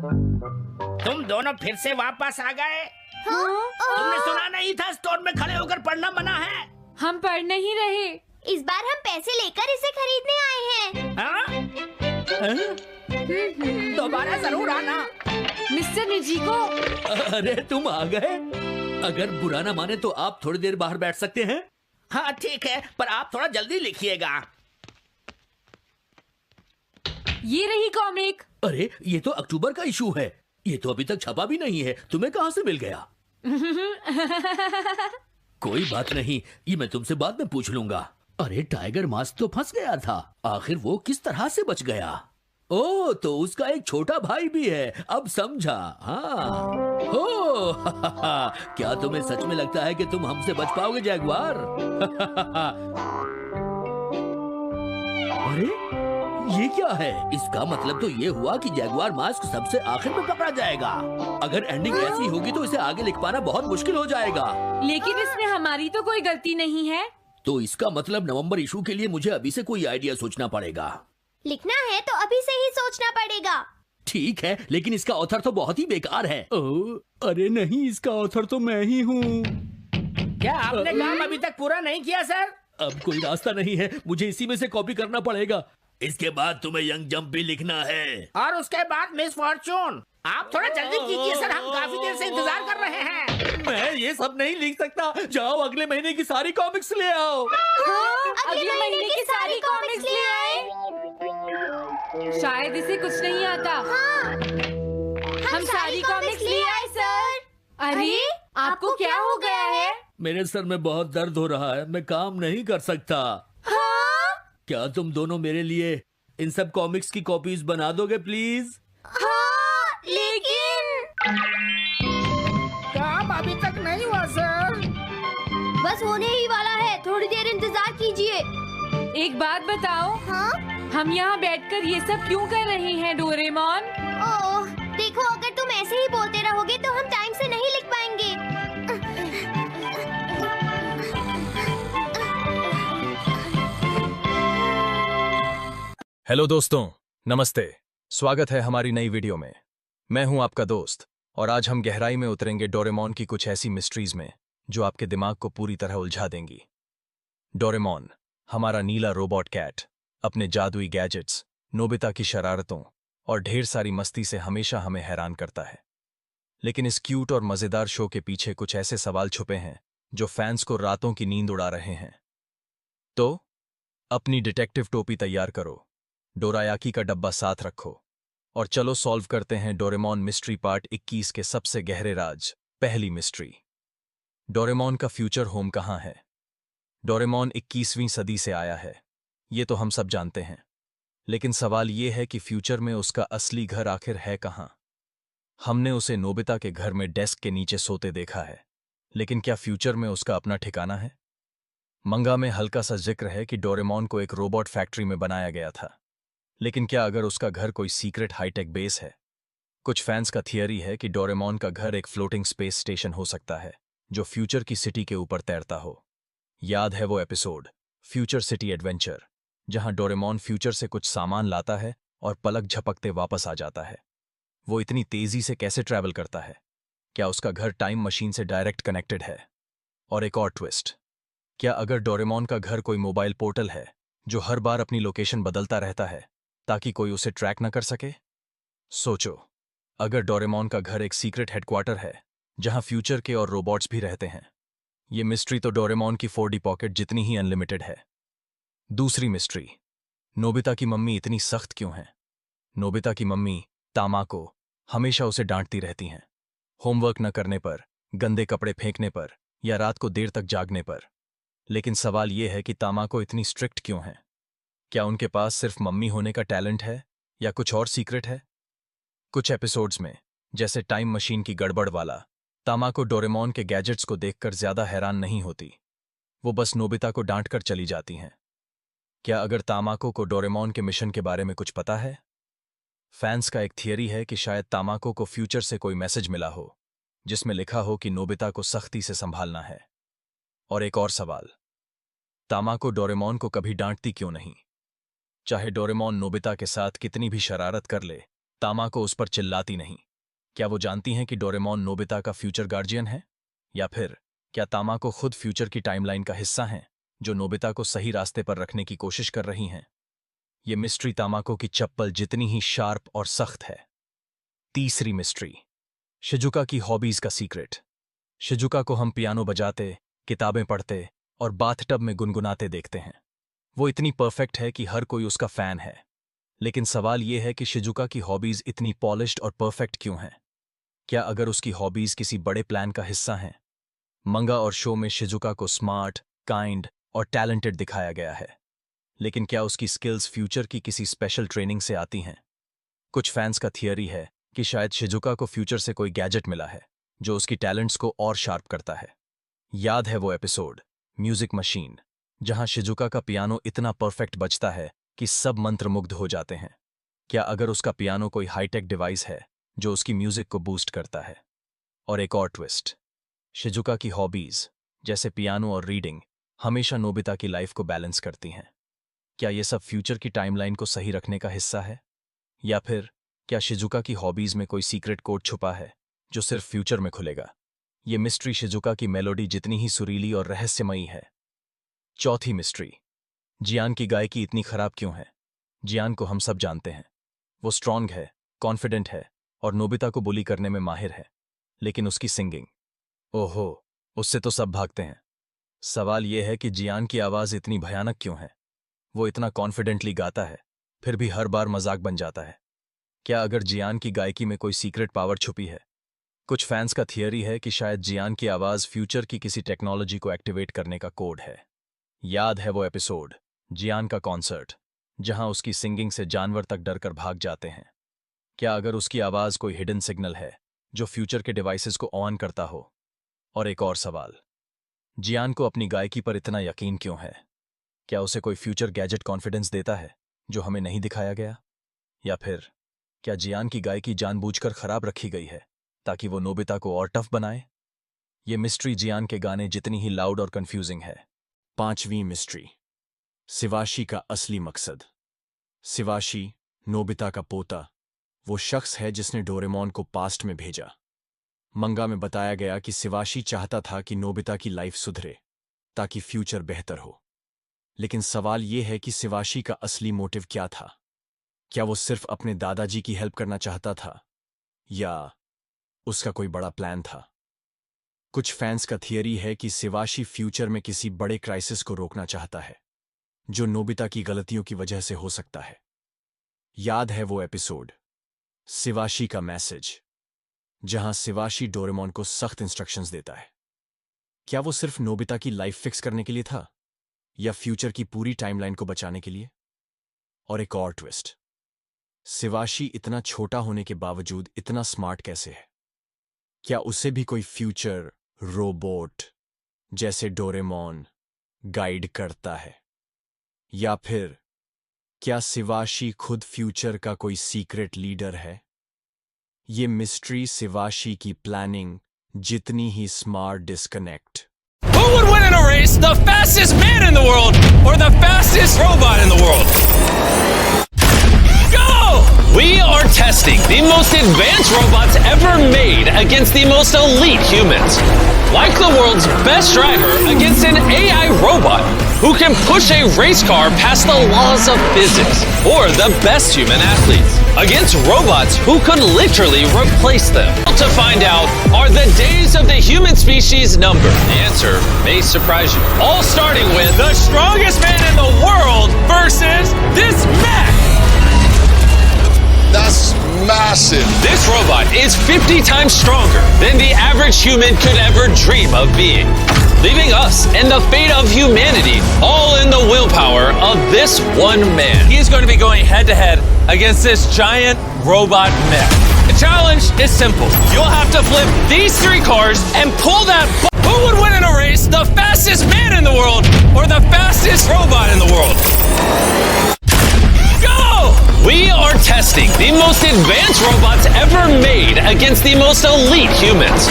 तुम दोनों फिर से वापस आ गए। तुमने सुना नहीं था स्टोर में खड़े होकर पढ़ना मना है? हम पढ़ नहीं रहे। इस बार हम पैसे लेकर इसे खरीदने आए हैं। हाँ? दोबारा जरूर आना। मिस्टर निजीको। अरे तुम आ गए। अगर बुरा ना माने तो आप थोड़ी देर बाहर बैठ सकते हैं। हाँ ठीक है, पर आप थोड़ा जल्दी लिखिएगा। ये रही कॉमिक। अरे ये तो अक्टूबर का इशू है। ये तो अभी तक छपा भी नहीं है। तुम्हें कहाँ से मिल गया? कोई बात नहीं, ये मैं तुमसे बाद में पूछ लूंगा। अरे टाइगर मास्क तो फंस गया था, आखिर वो किस तरह से बच गया? ओ तो उसका एक छोटा भाई भी है, अब समझा। हाँ ओ क्या तुम्हें सच में लगता है कि तुम हमसे बच पाओगे जैगुआर? अरे ये क्या है? इसका मतलब तो ये हुआ कि जैगुआर मास्क सबसे आखिर में पकड़ा जाएगा। अगर एंडिंग ऐसी होगी तो इसे आगे लिख पाना बहुत मुश्किल हो जाएगा। लेकिन इसमें हमारी तो कोई गलती नहीं है। तो इसका मतलब नवंबर इशू के लिए मुझे अभी से कोई आइडिया सोचना पड़ेगा। लिखना है तो अभी से ही सोचना पड़ेगा। ठीक है, लेकिन इसका ऑथर तो बहुत ही बेकार है। अरे नहीं, इसका ऑथर तो मैं ही हूँ। क्या आपने काम अभी तक पूरा नहीं किया सर? अब कोई रास्ता नहीं है, मुझे इसी में से कॉपी करना पड़ेगा। इसके बाद तुम्हें यंग जंप भी लिखना है और उसके बाद मिस फॉर्चून। आप थोड़ा जल्दी कीजिए सर, हम काफी देर से इंतजार कर रहे हैं। मैं ये सब नहीं लिख सकता। जाओ अगले महीने की सारी कॉमिक्स ले आओ। अगले महीने की सारी कॉमिक्स ले आए। शायद इसे कुछ नहीं आता। हम सारी कॉमिक्स ले आए सर। अरे आपको क्या हो गया है? मेरे सर में बहुत दर्द हो रहा है, मैं काम नहीं कर सकता। क्या तुम दोनों मेरे लिए इन सब कॉमिक्स की कॉपीज बना दोगे प्लीज? लेकिन काम अभी तक नहीं हुआ सर। बस होने ही वाला है, थोड़ी देर इंतजार कीजिए। एक बात बताओ, हम यहाँ बैठकर ये सब क्यों कर रहे हैं डोरेमोन? ओह, देखो अगर तुम ऐसे ही बोलते रहोगे तो हम टाइम से नहीं लिख पाएंगे। हेलो दोस्तों, नमस्ते। स्वागत है हमारी नई वीडियो में। मैं हूं आपका दोस्त और आज हम गहराई में उतरेंगे डोरेमोन की कुछ ऐसी मिस्ट्रीज में जो आपके दिमाग को पूरी तरह उलझा देंगी। डोरेमोन, हमारा नीला रोबोट कैट, अपने जादुई गैजेट्स, नोबिता की शरारतों और ढेर सारी मस्ती से हमेशा हमें हैरान करता है। लेकिन इस क्यूट और मजेदार शो के पीछे कुछ ऐसे सवाल छुपे हैं जो फैंस को रातों की नींद उड़ा रहे हैं। तो अपनी डिटेक्टिव टोपी तैयार करो, डोरायाकी का डब्बा साथ रखो और चलो सॉल्व करते हैं डोरेमोन मिस्ट्री पार्ट 21 के सबसे गहरे राज। पहली मिस्ट्री, डोरेमोन का फ्यूचर होम कहाँ है? डोरेमोन 21वीं सदी से आया है, ये तो हम सब जानते हैं। लेकिन सवाल ये है कि फ्यूचर में उसका असली घर आखिर है कहाँ? हमने उसे नोबिता के घर में डेस्क के नीचे सोते देखा है, लेकिन क्या फ्यूचर में उसका अपना ठिकाना है? मंगा में हल्का सा जिक्र है कि डोरेमोन को एक रोबोट फैक्ट्री में बनाया गया था, लेकिन क्या अगर उसका घर कोई सीक्रेट हाईटेक बेस है? कुछ फैंस का थियरी है कि डोरेमोन का घर एक फ्लोटिंग स्पेस स्टेशन हो सकता है जो फ्यूचर की सिटी के ऊपर तैरता हो। याद है वो एपिसोड फ्यूचर सिटी एडवेंचर, जहां डोरेमोन फ्यूचर से कुछ सामान लाता है और पलक झपकते वापस आ जाता है? वो इतनी तेजी से कैसे ट्रैवल करता है? क्या उसका घर टाइम मशीन से डायरेक्ट कनेक्टेड है? और एक और ट्विस्ट, क्या अगर डोरेमोन का घर कोई मोबाइल पोर्टल है जो हर बार अपनी लोकेशन बदलता रहता है ताकि कोई उसे ट्रैक न कर सके? सोचो, अगर डोरेमोन का घर एक सीक्रेट हेडक्वार्टर है जहां फ्यूचर के और रोबोट्स भी रहते हैं। ये मिस्ट्री तो डोरेमोन की 4D पॉकेट जितनी ही अनलिमिटेड है। दूसरी मिस्ट्री, नोबिता की मम्मी इतनी सख्त क्यों है? नोबिता की मम्मी तामाको हमेशा उसे डांटती रहती हैं, होमवर्क न करने पर, गंदे कपड़े फेंकने पर या रात को देर तक जागने पर। लेकिन सवाल यह है कि तामाको इतनी स्ट्रिक्ट क्यों है? क्या उनके पास सिर्फ मम्मी होने का टैलेंट है या कुछ और सीक्रेट है? कुछ एपिसोड्स में, जैसे टाइम मशीन की गड़बड़ वाला, तामाको डोरेमोन के गैजेट्स को देखकर ज्यादा हैरान नहीं होती, वो बस नोबिता को डांट कर चली जाती हैं। क्या अगर तामाको को डोरेमोन के मिशन के बारे में कुछ पता है? फैंस का एक थियरी है कि शायद तामाको को फ्यूचर से कोई मैसेज मिला हो जिसमें लिखा हो कि नोबिता को सख्ती से संभालना है। और एक और सवाल, तामाको डोरेमोन को कभी डांटती क्यों नहीं? चाहे डोरेमोन नोबिता के साथ कितनी भी शरारत कर ले, तामाको उस पर चिल्लाती नहीं। क्या वो जानती हैं कि डोरेमोन नोबिता का फ्यूचर गार्जियन है? या फिर क्या तामाको खुद फ्यूचर की टाइमलाइन का हिस्सा हैं, जो नोबिता को सही रास्ते पर रखने की कोशिश कर रही हैं? ये मिस्ट्री तामाको की चप्पल जितनी ही शार्प और सख्त है। तीसरी मिस्ट्री, शिजुका की हॉबीज का सीक्रेट। शिजुका को हम पियानो बजाते, किताबें पढ़ते और बाथटब में गुनगुनाते देखते हैं। वो इतनी परफेक्ट है कि हर कोई उसका फैन है। लेकिन सवाल यह है कि शिजुका की हॉबीज इतनी पॉलिश्ड और परफेक्ट क्यों हैं? क्या अगर उसकी हॉबीज किसी बड़े प्लान का हिस्सा हैं? मंगा और शो में शिजुका को स्मार्ट, काइंड और टैलेंटेड दिखाया गया है, लेकिन क्या उसकी स्किल्स फ्यूचर की किसी स्पेशल ट्रेनिंग से आती हैं? कुछ फैंस का थियरी है कि शायद शिजुका को फ्यूचर से कोई गैजेट मिला है जो उसकी टैलेंट्स को और शार्प करता है। याद है वो एपिसोड म्यूजिक मशीन, जहां शिजुका का पियानो इतना परफेक्ट बजता है कि सब मंत्रमुग्ध हो जाते हैं? क्या अगर उसका पियानो कोई हाईटेक डिवाइस है जो उसकी म्यूजिक को बूस्ट करता है? और एक और ट्विस्ट, शिजुका की हॉबीज जैसे पियानो और रीडिंग हमेशा नोबिता की लाइफ को बैलेंस करती हैं। क्या ये सब फ्यूचर की टाइमलाइन को सही रखने का हिस्सा है? या फिर क्या शिजुका की हॉबीज में कोई सीक्रेट कोड छुपा है जो सिर्फ फ्यूचर में खुलेगा? ये मिस्ट्री शिजुका की मेलोडी जितनी ही सुरीली और रहस्यमयी है। चौथी मिस्ट्री, जियान की गायकी इतनी खराब क्यों है? जियान को हम सब जानते हैं। वो स्ट्रांग है, कॉन्फिडेंट है और नोबिता को बुली करने में माहिर है, लेकिन उसकी सिंगिंग, ओहो, उससे तो सब भागते हैं। सवाल यह है कि जियान की आवाज इतनी भयानक क्यों है? वो इतना कॉन्फिडेंटली गाता है, फिर भी हर बार मजाक बन जाता है। क्या अगर जियान की गायकी में कोई सीक्रेट पावर छुपी है? कुछ फैंस का थियरी है कि शायद जियान की आवाज फ्यूचर की किसी टेक्नोलॉजी को एक्टिवेट करने का कोड है। याद है वो एपिसोड जियान का कॉन्सर्ट, जहां उसकी सिंगिंग से जानवर तक डरकर भाग जाते हैं? क्या अगर उसकी आवाज कोई हिडन सिग्नल है जो फ्यूचर के डिवाइसेस को ऑन करता हो? और एक और सवाल, जियान को अपनी गायकी पर इतना यकीन क्यों है? क्या उसे कोई फ्यूचर गैजेट कॉन्फिडेंस देता है जो हमें नहीं दिखाया गया? या फिर क्या जियान की गायकी जानबूझकर खराब रखी गई है ताकि वो नोबिता को और टफ बनाए? ये मिस्ट्री जियान के गाने जितनी ही लाउड और कंफ्यूजिंग है। पांचवीं मिस्ट्री, शिवाशी का असली मकसद। शिवाशी, नोबिता का पोता, वो शख्स है जिसने डोरेमोन को पास्ट में भेजा। मंगा में बताया गया कि शिवाशी चाहता था कि नोबिता की लाइफ सुधरे ताकि फ्यूचर बेहतर हो। लेकिन सवाल यह है कि शिवाशी का असली मोटिव क्या था? क्या वो सिर्फ अपने दादाजी की हेल्प करना चाहता था या उसका कोई बड़ा प्लान था? कुछ फैंस का थियरी है कि शिवाशी फ्यूचर में किसी बड़े क्राइसिस को रोकना चाहता है जो नोबिता की गलतियों की वजह से हो सकता है। याद है वो एपिसोड शिवाशी का मैसेज, जहां शिवाशी डोरेमोन को सख्त इंस्ट्रक्शंस देता है? क्या वो सिर्फ नोबिता की लाइफ फिक्स करने के लिए था या फ्यूचर की पूरी टाइमलाइन को बचाने के लिए? और एक और ट्विस्ट, शिवाशी इतना छोटा होने के बावजूद इतना स्मार्ट कैसे है? क्या उसे भी कोई फ्यूचर रोबोट जैसे डोरेमोन गाइड करता है? या फिर क्या शिवाशी खुद फ्यूचर का कोई सीक्रेट लीडर है? ये मिस्ट्री शिवाशी की प्लानिंग जितनी ही smart disconnect. Who would win in a race, the fastest man in the world or the fastest robot in the world? Go! We are testing the most advanced robots ever made against the most elite humans. Like the world's best driver against an AI robot who can push a race car past the laws of physics. Or the best human athletes against robots who could literally replace them. To find out, are the days of the human species numbered? The answer may surprise you. All starting with the strongest man in the world versus this mech. That's massive. This robot is 50 times stronger than the average human could ever dream of being, leaving us and the fate of humanity all in the willpower of this one man. He is going to be going head to head against this giant robot mech. The challenge is simple. You'll have to flip these 3 cars and pull that. Who would win in a race, the fastest man in the world or the fastest robot in the world? Go! we are testing the most advanced robots ever made against the most elite humans.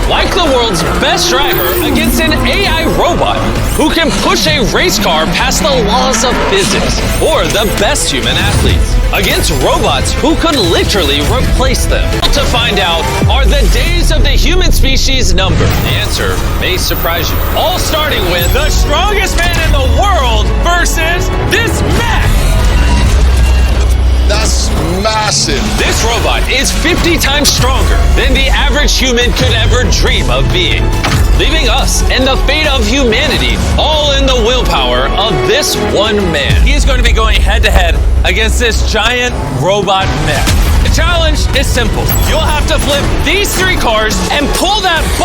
Like the world's best driver against an AI robot who can push a race car past the laws of physics. Or the best human athletes against robots who could literally replace them. To find out, are the days of the human species numbered? The answer may surprise you. All starting with the strongest man in the world versus this mech. That's massive. This robot is 50 times stronger than the average human could ever dream of being, leaving us and the fate of humanity all in the willpower of this one man. He is going to be going head to head against this giant robot mech. The challenge is simple. You'll have to flip these 3 cars and pull that